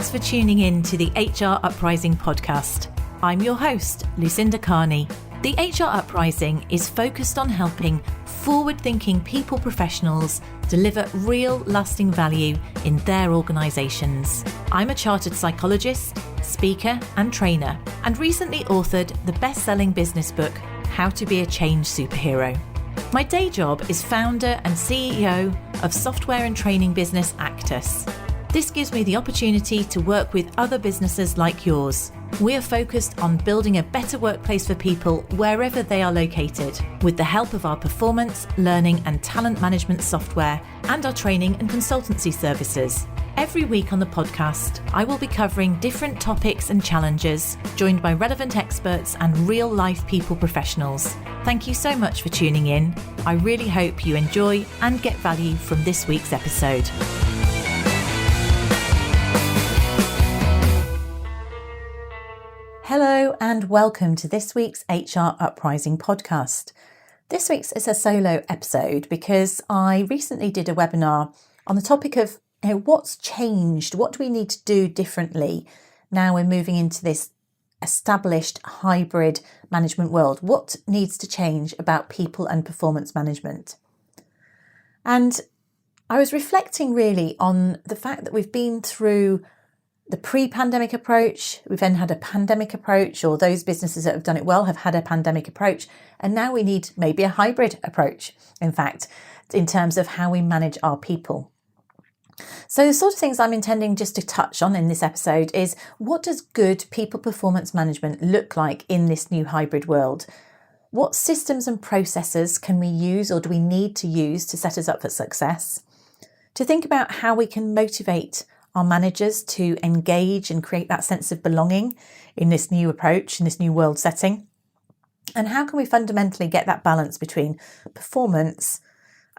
Thanks for tuning in to the HR Uprising podcast. I'm your host, Lucinda. The HR Uprising is focused on helping forward-thinking people professionals deliver real lasting value in their organisations. I'm a chartered psychologist, speaker and trainer, and recently authored the best-selling business book, How to Be a Change Superhero. My day job is founder and CEO of software and training business Actus. This gives me the opportunity to work with other businesses like yours. We are focused on building a better workplace for people wherever they are located, with the help of our performance, learning and talent management software and our training and consultancy services. Every week on the podcast, I will be covering different topics and challenges, joined by relevant experts and real-life people professionals. Thank you so much for tuning in. I really hope you enjoy and get value from this week's episode. Hello and welcome to this week's HR Uprising podcast. This week's is a solo episode because I recently did a webinar on the topic of what's changed, what do we need to do differently now we're moving into this established hybrid management world. What needs to change about people and performance management? And I was reflecting really on the fact that we've been through the pre-pandemic approach, we've then had a pandemic approach, or those businesses that have done it well have had a pandemic approach. And now we need maybe a hybrid approach, in fact, in terms of how we manage our people. So the sort of things I'm intending just to touch on in this episode is, what does good people performance management look like in this new hybrid world? What systems and processes can we use or do we need to use to set us up for success? To think about how we can motivate our managers to engage and create that sense of belonging in this new approach, in this new world setting. And how can we fundamentally get that balance between performance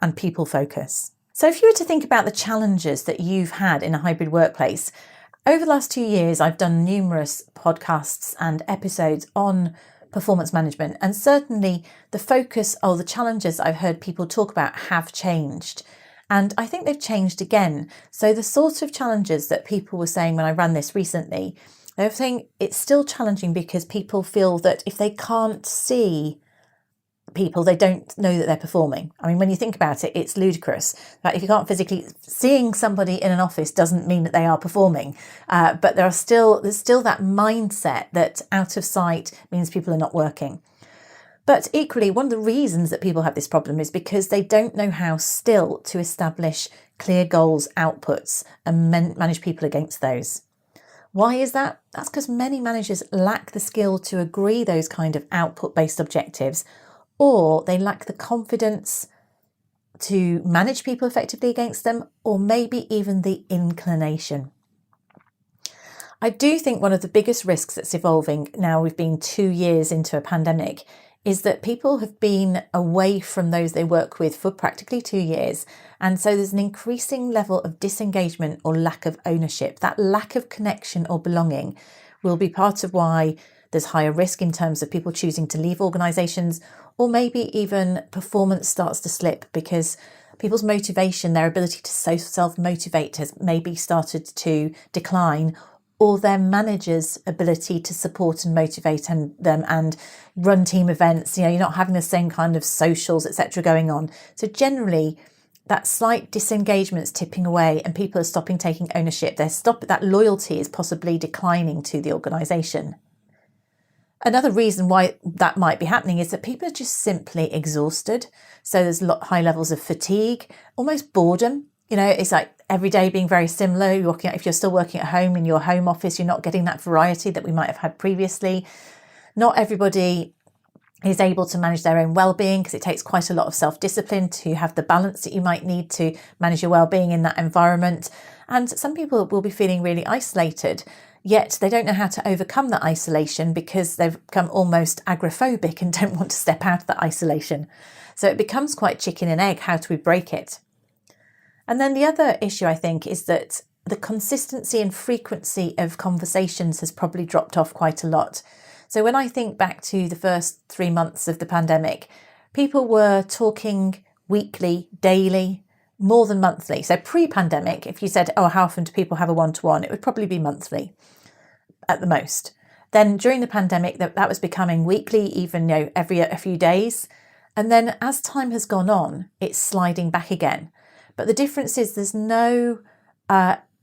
and people focus? So if you were to think about the challenges that you've had in a hybrid workplace, over the last 2 years, I've done numerous podcasts and episodes on performance management. And certainly the focus or the challenges I've heard people talk about have changed. And I think they've changed again. So the sort of challenges that people were saying when I ran this recently, they were saying it's still challenging because people feel that if they can't see people, they don't know that they're performing. I mean, when you think about it, it's ludicrous. Like if you can't physically, seeing somebody in an office doesn't mean that they are performing. But there's still that mindset that out of sight means people are not working. But equally, one of the reasons that people have this problem is because they don't know how still to establish clear goals, outputs, and manage people against those. Why is that? That's because many managers lack the skill to agree those kind of output-based objectives, or they lack the confidence to manage people effectively against them, or maybe even the inclination. I do think one of the biggest risks that's evolving now we've been 2 years into a pandemic is that people have been away from those they work with for practically 2 years. And so there's an increasing level of disengagement or lack of ownership. That lack of connection or belonging will be part of why there's higher risk in terms of people choosing to leave organisations, or maybe even performance starts to slip because people's motivation, their ability to self-motivate has maybe started to decline, or their managers' ability to support and motivate them and run team events. You're not having the same kind of socials, etc. going on. So generally, that slight disengagement is tipping away and people are stopping taking ownership. That loyalty is possibly declining to the organisation. Another reason why that might be happening is that people are just simply exhausted. So there's high levels of fatigue, almost boredom. It's like every day being very similar. If you're still working at home in your home office, you're not getting that variety that we might have had previously. Not everybody is able to manage their own well-being because it takes quite a lot of self-discipline to have the balance that you might need to manage your well-being in that environment. And some people will be feeling really isolated, yet they don't know how to overcome that isolation because they've become almost agoraphobic and don't want to step out of that isolation. So it becomes quite chicken and egg. How do we break it? And then the other issue, I think, is that the consistency and frequency of conversations has probably dropped off quite a lot. So when I think back to the first 3 months of the pandemic, people were talking weekly, daily, more than monthly. So pre-pandemic, if you said, oh, how often do people have a one-to-one? It would probably be monthly at the most. Then during the pandemic, that was becoming weekly, even every a few days. And then as time has gone on, it's sliding back again. But the difference is there's no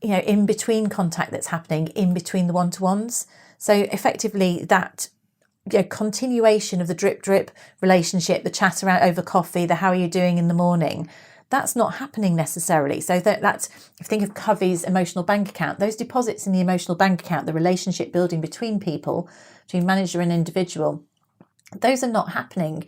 in between contact that's happening in between the one-to-ones. So effectively that continuation of the drip relationship, the chat around over coffee, the how are you doing in the morning, that's not happening necessarily. So that's, if you think of Covey's emotional bank account, those deposits in the emotional bank account, the relationship building between people, between manager and individual, those are not happening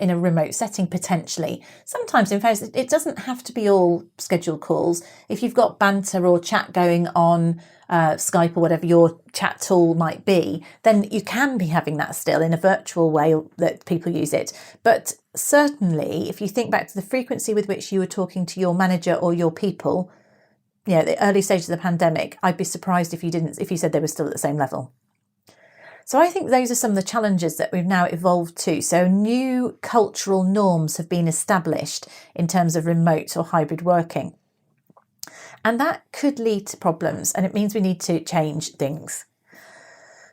in a remote setting potentially. Sometimes, in fact, it doesn't have to be all scheduled calls. If you've got banter or chat going on Skype or whatever your chat tool might be, then you can be having that still in a virtual way that people use it. But certainly, if you think back to the frequency with which you were talking to your manager or your people, the early stages of the pandemic, I'd be surprised if you said they were still at the same level. So I think those are some of the challenges that we've now evolved to. So new cultural norms have been established in terms of remote or hybrid working. And that could lead to problems, and it means we need to change things.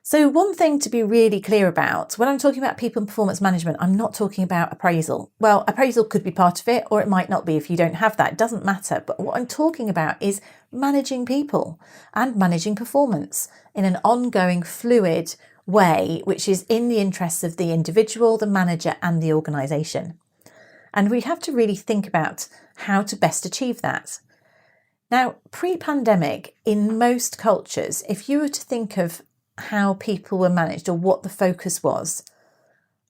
So one thing to be really clear about, when I'm talking about people and performance management, I'm not talking about appraisal. Well, appraisal could be part of it, or it might not be if you don't have that. It doesn't matter. But what I'm talking about is managing people and managing performance in an ongoing, fluid way, which is in the interests of the individual, the manager, and the organisation. And we have to really think about how to best achieve that. Now, pre-pandemic, in most cultures, if you were to think of how people were managed or what the focus was,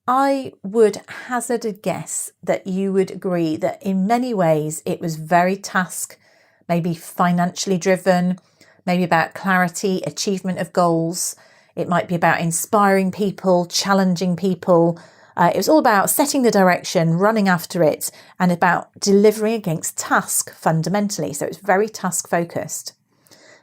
I would hazard a guess that you would agree that in many ways it was very task, maybe financially driven, maybe about clarity, achievement of goals. It might be about inspiring people, challenging people. It was all about setting the direction, running after it, and about delivering against task fundamentally. So it's very task focused.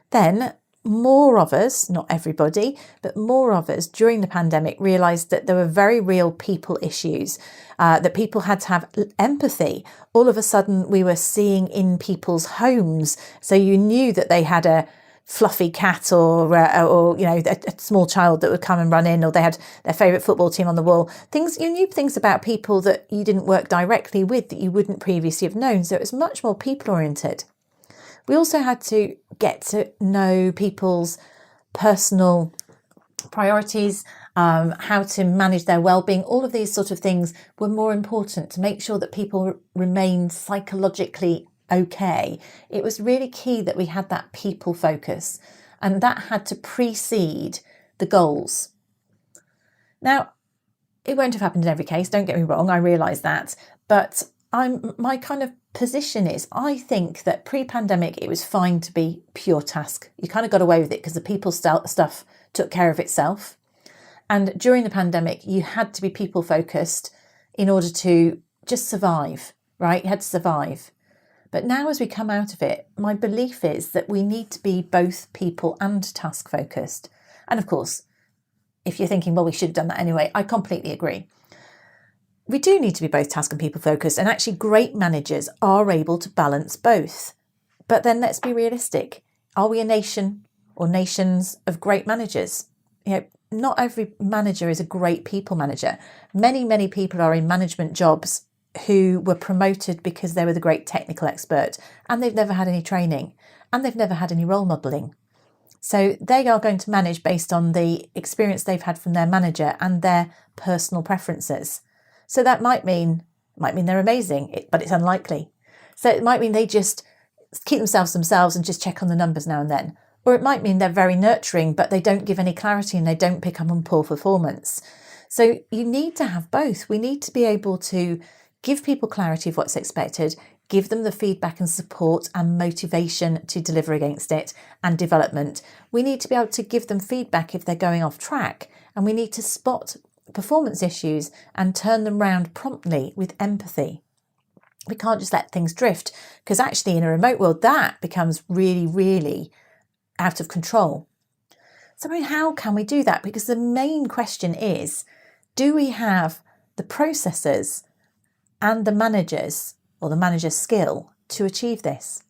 Then more of us, not everybody, but more of us during the pandemic realised that there were very real people issues, that people had to have empathy. All of a sudden we were seeing in people's homes. So you knew that they had a fluffy cat or a small child that would come and run in, or they had their favourite football team on the wall. You knew things about people that you didn't work directly with that you wouldn't previously have known. So it was much more people oriented. We also had to get to know people's personal priorities, how to manage their well-being. All of these sort of things were more important to make sure that people remained psychologically okay. It was really key that we had that people focus, and that had to precede the goals. Now, it won't have happened in every case, don't get me wrong, I realise that, but my kind of position is, I think that pre-pandemic it was fine to be pure task. You kind of got away with it because the people stuff took care of itself. And during the pandemic, you had to be people focused in order to just survive, right? You had to survive. But now as we come out of it, my belief is that we need to be both people and task focused. And of course, if you're thinking, well, we should have done that anyway, I completely agree. We do need to be both task and people focused, and actually great managers are able to balance both. But then let's be realistic. Are we a nation or nations of great managers? Not every manager is a great people manager. Many people are in management jobs who were promoted because they were the great technical expert, and they've never had any training, and they've never had any role modelling. So they are going to manage based on the experience they've had from their manager and their personal preferences. So that might mean they're amazing, but it's unlikely. So it might mean they just keep themselves and just check on the numbers now and then. Or it might mean they're very nurturing, but they don't give any clarity and they don't pick up on poor performance. So you need to have both. We need to be able to give people clarity of what's expected, give them the feedback and support and motivation to deliver against it, and development. We need to be able to give them feedback if they're going off track, and we need to spot performance issues and turn them round promptly with empathy. We can't just let things drift, because actually in a remote world that becomes really, really out of control. So how can we do that? Because the main question is, do we have the processes and the managers, or the manager's skill, to achieve this.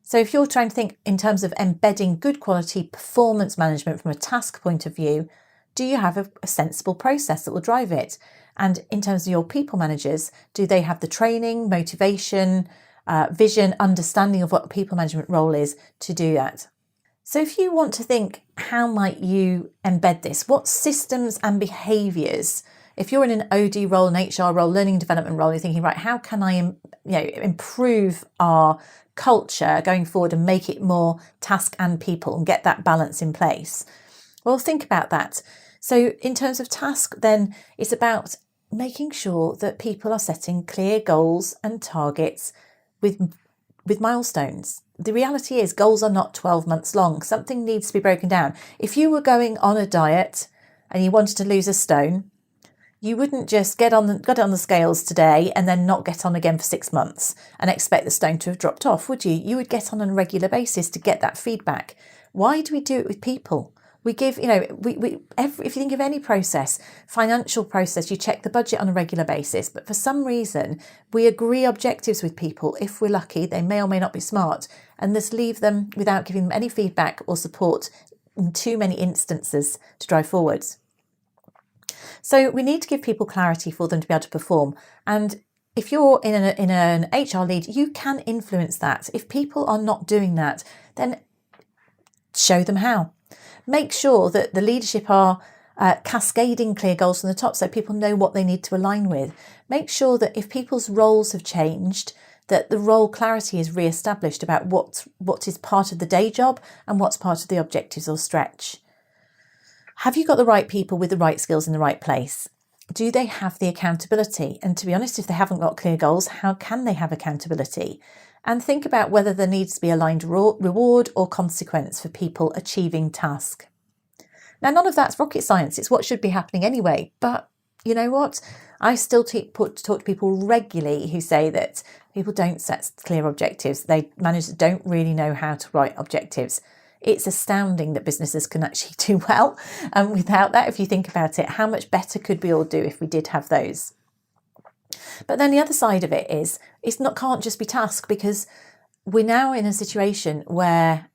So if you're trying to think in terms of embedding good quality performance management from a task point of view, do you have a sensible process that will drive it? And in terms of your people managers, do they have the training, motivation, vision, understanding of what a people management role is to do that? So if you want to think, how might you embed this? What systems and behaviours? If you're in an OD role, an HR role, learning and development role, you're thinking, right, how can I improve our culture going forward and make it more task and people and get that balance in place? Well, think about that. So in terms of task, then it's about making sure that people are setting clear goals and targets with milestones. The reality is goals are not 12 months long. Something needs to be broken down. If you were going on a diet and you wanted to lose a stone, you wouldn't just get on the scales today and then not get on again for 6 months and expect the stone to have dropped off, would you? You would get on a regular basis to get that feedback. Why do we do it with people? We give, if you think of any process, financial process, you check the budget on a regular basis, but for some reason, we agree objectives with people. If we're lucky, they may or may not be smart, and just leave them without giving them any feedback or support in too many instances to drive forwards. So we need to give people clarity for them to be able to perform. And if you're in an HR lead, you can influence that. If people are not doing that, then show them how. Make sure that the leadership are cascading clear goals from the top so people know what they need to align with. Make sure that if people's roles have changed, that the role clarity is re-established about what is part of the day job and what's part of the objectives or stretch. Have you got the right people with the right skills in the right place? Do they have the accountability? And to be honest, if they haven't got clear goals, how can they have accountability? And think about whether there needs to be aligned reward or consequence for people achieving task. Now, none of that's rocket science. It's what should be happening anyway. But you know what? I still talk to people regularly who say that people don't set clear objectives. Managers don't really know how to write objectives. It's astounding that businesses can actually do well without that. If you think about it, how much better could we all do if we did have those? But then the other side of it is, can't just be task, because we're now in a situation where,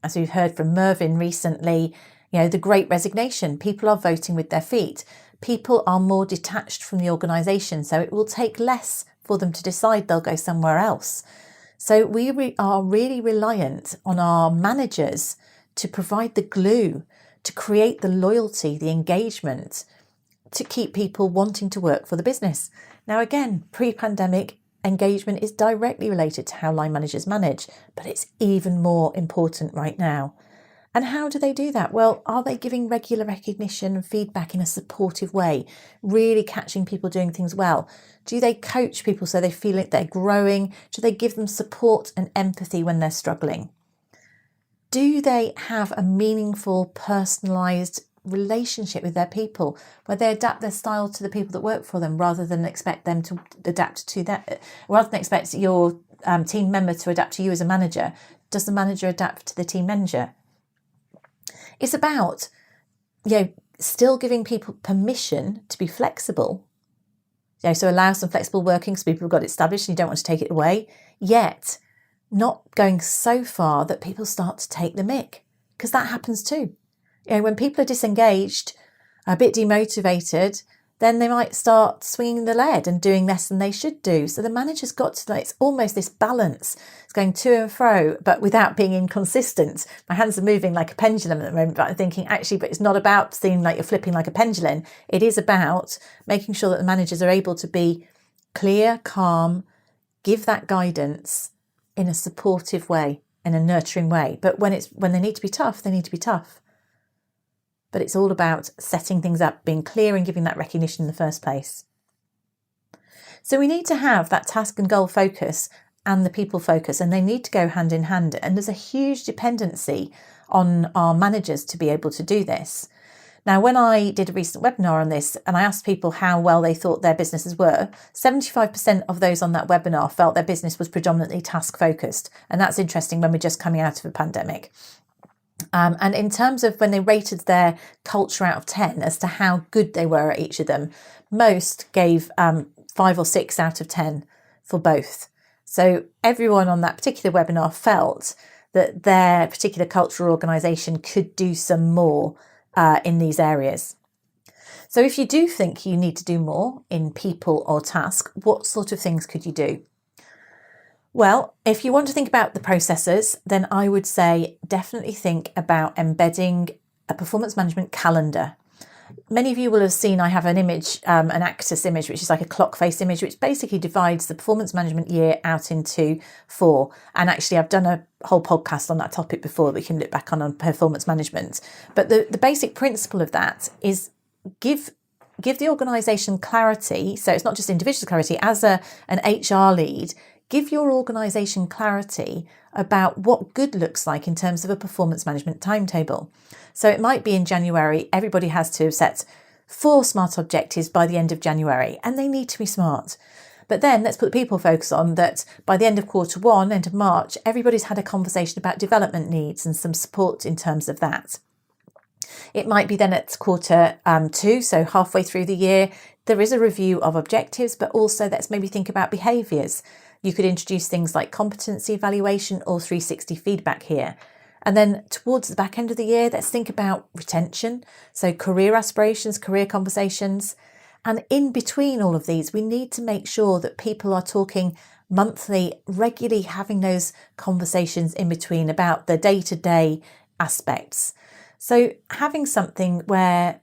as we've heard from Mervyn recently, the great resignation, people are voting with their feet. People are more detached from the organisation, so it will take less for them to decide they'll go somewhere else. So we are really reliant on our managers to provide the glue, to create the loyalty, the engagement, to keep people wanting to work for the business. Now, again, pre-pandemic, engagement is directly related to how line managers manage, but it's even more important right now. And how do they do that? Well, are they giving regular recognition and feedback in a supportive way, really catching people doing things well? Do they coach people so they feel like they're growing? Do they give them support and empathy when they're struggling? Do they have a meaningful, personalised relationship with their people where they adapt their style to the people that work for them rather than expect them to adapt to that? Rather than expect your team member to adapt to you as a manager, does the manager adapt to the team manager? It's about, still giving people permission to be flexible. So allow some flexible working so people have got it established and you don't want to take it away, yet not going so far that people start to take the mick, because that happens too. When people are disengaged, a bit demotivated, then they might start swinging the lead and doing less than they should do. So the manager's got to, it's almost this balance. It's going to and fro, but without being inconsistent. My hands are moving like a pendulum at the moment, but I'm thinking but it's not about seeming like you're flipping like a pendulum. It is about making sure that the managers are able to be clear, calm, give that guidance in a supportive way, in a nurturing way. But when they need to be tough, they need to be tough. But it's all about setting things up, being clear and giving that recognition in the first place. So we need to have that task and goal focus and the people focus, and they need to go hand in hand. And there's a huge dependency on our managers to be able to do this. Now, when I did a recent webinar on this and I asked people how well they thought their businesses were, 75% of those on that webinar felt their business was predominantly task focused. And that's interesting when we're just coming out of a pandemic. And in terms of when they rated their culture out of 10 as to how good they were at each of them, most gave 5 or 6 out of 10 for both. So everyone on that particular webinar felt that their particular cultural organisation could do some more in these areas. So if you do think you need to do more in people or task, what sort of things could you do? Well, if you want to think about the processes, then I would say definitely think about embedding a performance management calendar. Many of you will have seen I have an image, an Actus image, which is like a clock face image, which basically divides the performance management year out into 4. And actually, I've done a whole podcast on that topic before that we can look back on performance management. But the basic principle of that is give the organisation clarity. So it's not just individual clarity. As an HR lead, give your organisation clarity about what good looks like in terms of a performance management timetable. So it might be in January, everybody has to set 4 SMART objectives by the end of January, and they need to be SMART. But then let's put the people focus on that by the end of Q1, end of March, everybody's had a conversation about development needs and some support in terms of that. It might be then at Q2, so halfway through the year, there is a review of objectives, but also let's maybe think about behaviours. You could introduce things like competency evaluation or 360 feedback here. And then towards the back end of the year, let's think about retention. So career aspirations, career conversations. And in between all of these, we need to make sure that people are talking monthly, regularly having those conversations in between about the day-to-day aspects. So having something where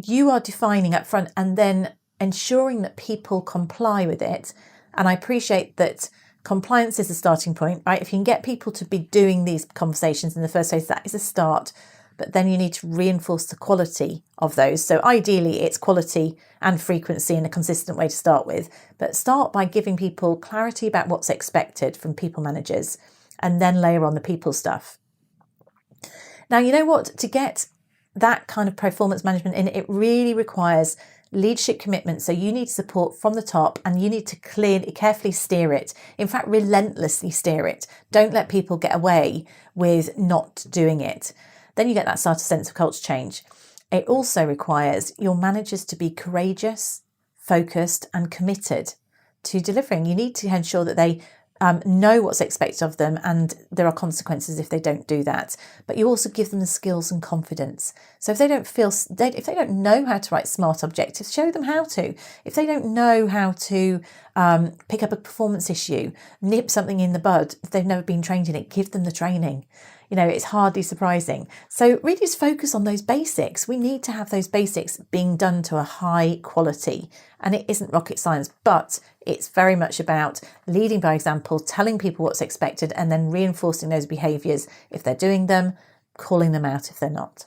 you are defining up front and then ensuring that people comply with it. And I appreciate that compliance is a starting point, right? If you can get people to be doing these conversations in the first place, that is a start. But then you need to reinforce the quality of those. So ideally, it's quality and frequency in a consistent way to start with. But start by giving people clarity about what's expected from people managers, and then layer on the people stuff. Now, you know what? To get that kind of performance management in, it really requires leadership commitment. So you need support from the top, and you need to carefully steer it. In fact, relentlessly steer it. Don't let people get away with not doing it. Then you get that sort of sense of culture change. It also requires your managers to be courageous, focused, and committed to delivering. You need to ensure that they know what's expected of them, and there are consequences if they don't do that. But you also give them the skills and confidence. So if they don't know how to write SMART objectives, show them how to. If they don't know how to pick up a performance issue, nip something in the bud, if they've never been trained in it, give them the training. You know, it's hardly surprising. So really just focus on those basics. We need to have those basics being done to a high quality. And it isn't rocket science, but it's very much about leading by example, telling people what's expected, and then reinforcing those behaviours if they're doing them, calling them out if they're not.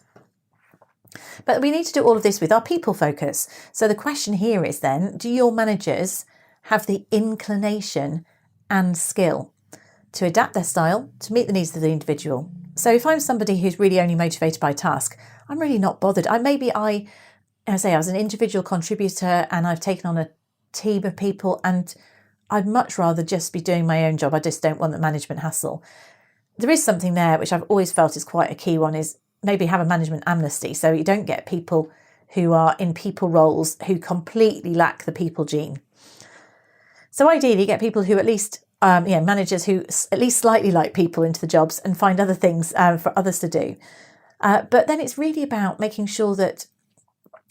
But we need to do all of this with our people focus. So the question here is then, do your managers have the inclination and skill to adapt their style to meet the needs of the individual? So if I'm somebody who's really only motivated by task, I'm really not bothered. I was an individual contributor and I've taken on a team of people, and I'd much rather just be doing my own job. I just don't want the management hassle. There is something there which I've always felt is quite a key one, is maybe have a management amnesty, so you don't get people who are in people roles who completely lack the people gene. So ideally get people who at least managers who at least slightly like people into the jobs and find other things for others to do. But then it's really about making sure that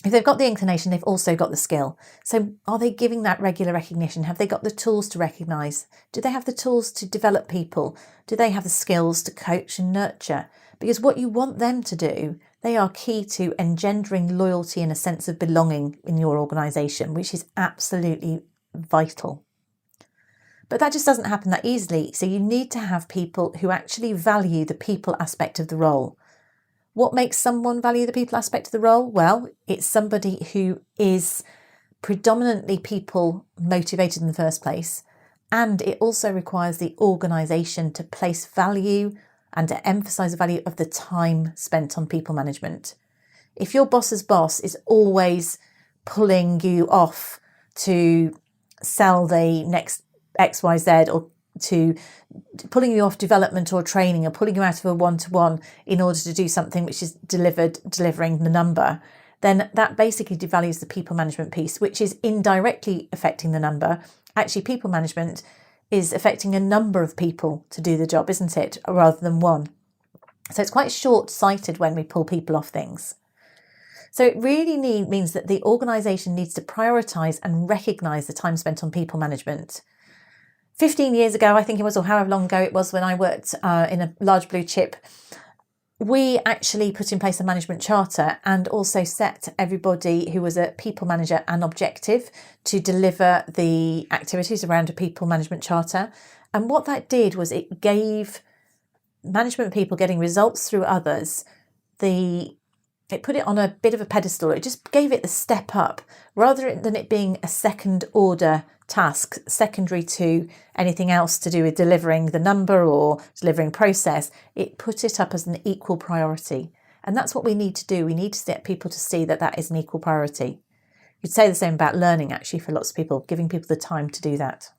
if they've got the inclination, they've also got the skill. So are they giving that regular recognition? Have they got the tools to recognise? Do they have the tools to develop people? Do they have the skills to coach and nurture? Because what you want them to do, they are key to engendering loyalty and a sense of belonging in your organisation, which is absolutely vital. But that just doesn't happen that easily. So you need to have people who actually value the people aspect of the role. What makes someone value the people aspect of the role? Well, it's somebody who is predominantly people motivated in the first place. And it also requires the organisation to place value and to emphasise the value of the time spent on people management. If your boss's boss is always pulling you off to sell the next XYZ, or to pulling you off development or training, or pulling you out of a one-to-one in order to do something which is delivering the number, then that basically devalues the people management piece, which is indirectly affecting the number. Actually, people management is affecting a number of people to do the job, isn't it, rather than one. So it's quite short-sighted when we pull people off things. So it really means that the organisation needs to prioritise and recognise the time spent on people management. 15 years ago, I think it was, or however long ago it was when I worked in a large blue chip, we actually put in place a management charter and also set everybody who was a people manager an objective to deliver the activities around a people management charter. And what that did was it gave management people getting results through others, it put it on a bit of a pedestal. It just gave it the step up rather than it being a second order task, secondary to anything else to do with delivering the number or delivering process. It put it up as an equal priority. And that's what we need to do. We need to get people to see that that is an equal priority. You'd say the same about learning, actually, for lots of people, giving people the time to do that.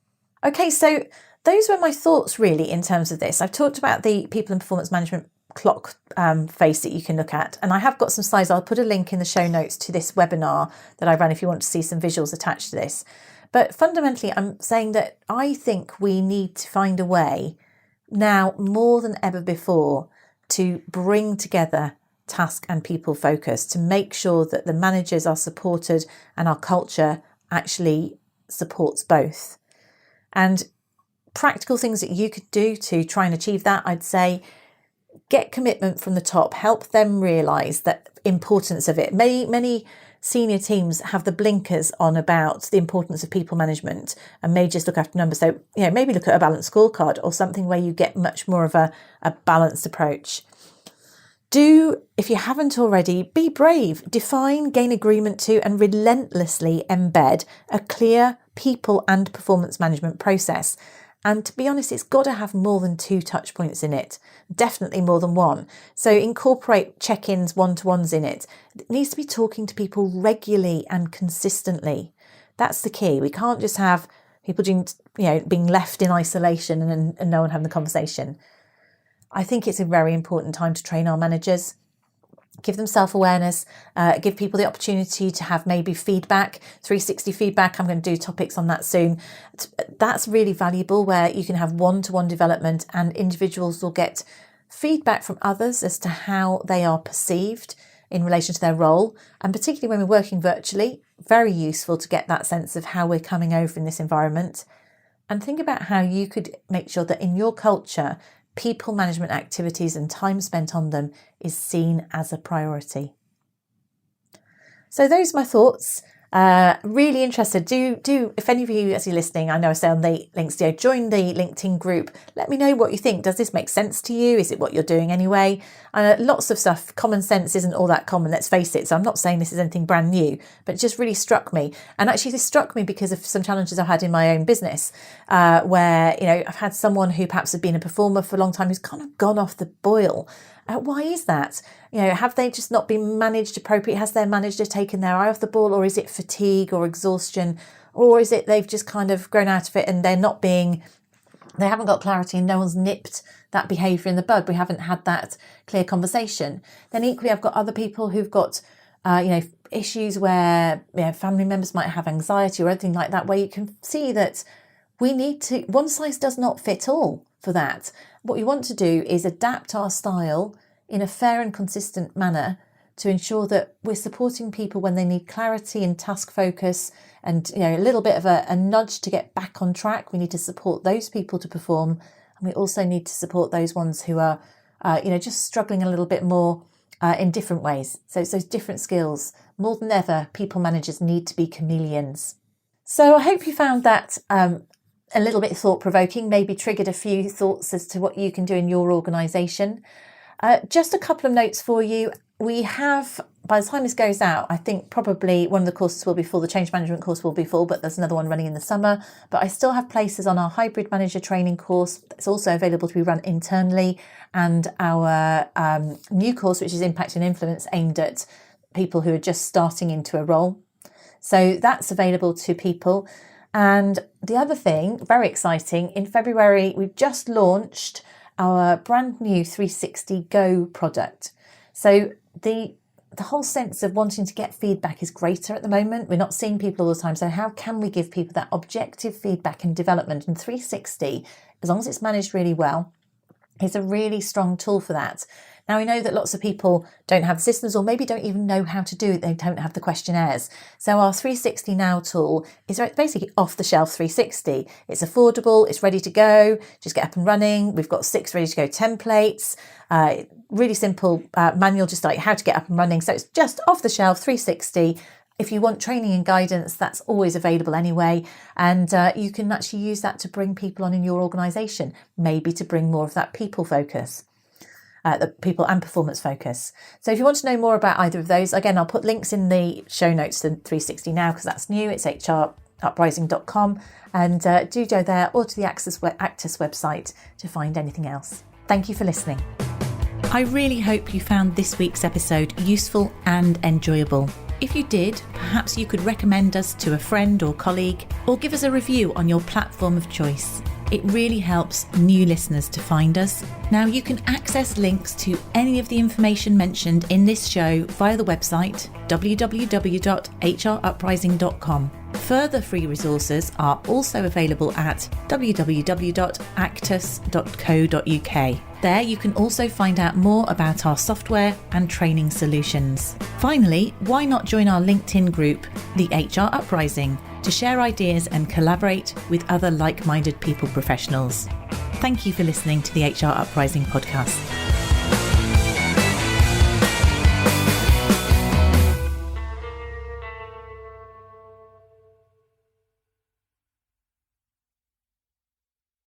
Okay, so those were my thoughts really in terms of this. I've talked about the people and performance management clock face that you can look at, and I have got some slides. I'll put a link in the show notes to this webinar that I ran if you want to see some visuals attached to this. But fundamentally, I'm saying that I think we need to find a way now more than ever before to bring together task and people focus, to make sure that the managers are supported and our culture actually supports both. And practical things that you could do to try and achieve that, I'd say, get commitment from the top, help them realise the importance of it. Many senior teams have the blinkers on about the importance of people management and may just look after numbers. So, maybe look at a balanced scorecard or something where you get much more of a balanced approach. If you haven't already, be brave, define, gain agreement to, and relentlessly embed a clear people and performance management process. And to be honest, it's got to have more than 2 touch points in it, definitely more than 1. So incorporate check-ins, one-to-ones in it. It needs to be talking to people regularly and consistently. That's the key. We can't just have people being left in isolation and no one having the conversation. I think it's a very important time to train our managers. Give them self-awareness, give people the opportunity to have maybe feedback, 360 feedback. I'm going to do topics on that soon. That's really valuable, where you can have one-to-one development and individuals will get feedback from others as to how they are perceived in relation to their role. And particularly when we're working virtually, very useful to get that sense of how we're coming over in this environment. And think about how you could make sure that in your culture, people management activities and time spent on them is seen as a priority. So those are my thoughts. Really interested. Do if any of you as you're listening, I know I say on the links, join the LinkedIn group. Let me know what you think. Does this make sense to you? Is it what you're doing anyway? Lots of stuff. Common sense isn't all that common, let's face it. So I'm not saying this is anything brand new, but it just really struck me. And actually this struck me because of some challenges I've had in my own business, where, I've had someone who perhaps had been a performer for a long time who's kind of gone off the boil. Why is that? Have they just not been managed appropriately? Has their manager taken their eye off the ball, or is it fatigue or exhaustion, or is it they've just kind of grown out of it and they haven't got clarity and no one's nipped that behaviour in the bud? We haven't had that clear conversation. Then equally, I've got other people who've got, issues where family members might have anxiety or anything like that, where you can see that one size does not fit all for that. What we want to do is adapt our style in a fair and consistent manner to ensure that we're supporting people when they need clarity and task focus and a little bit of a nudge to get back on track. We need to support those people to perform, and we also need to support those ones who are just struggling a little bit more in different ways. So it's those different skills. More than ever, people managers need to be chameleons. So I hope you found that a little bit thought-provoking, maybe triggered a few thoughts as to what you can do in your organisation. Just a couple of notes for you. We have, by the time this goes out, I think probably one of the courses will be full, the change management course will be full, but there's another one running in the summer. But I still have places on our hybrid manager training course. It's also available to be run internally, and our new course, which is Impact and Influence, aimed at people who are just starting into a role. So that's available to people. And the other thing, very exciting, in February, we've just launched our brand new 360 Go product. So the the whole sense of wanting to get feedback is greater at the moment. We're not seeing people all the time. So how can we give people that objective feedback and development? And 360, as long as it's managed really well, is a really strong tool for that. Now, we know that lots of people don't have the systems or maybe don't even know how to do it. They don't have the questionnaires. So our 360 Now tool is basically off-the-shelf 360. It's affordable, it's ready to go, just get up and running. We've got 6 ready-to-go templates, really simple manual, just like how to get up and running. So it's just off-the-shelf 360. If you want training and guidance, that's always available anyway. And you can actually use that to bring people on in your organisation, maybe to bring more of that people focus. The people and performance focus. So if you want to know more about either of those, again, I'll put links in the show notes to 360 Now because that's new. It's hruprising.com, and do go there or to the Actus website to find anything else. Thank you for listening. I really hope you found this week's episode useful and enjoyable. If you did, perhaps you could recommend us to a friend or colleague, or give us a review on your platform of choice. It really helps new listeners to find us. Now, you can access links to any of the information mentioned in this show via the website www.hruprising.com. Further free resources are also available at www.actus.co.uk. There you can also find out more about our software and training solutions. Finally, why not join our LinkedIn group, the HR Uprising, to share ideas and collaborate with other like-minded people professionals. Thank you for listening to the HR Uprising podcast.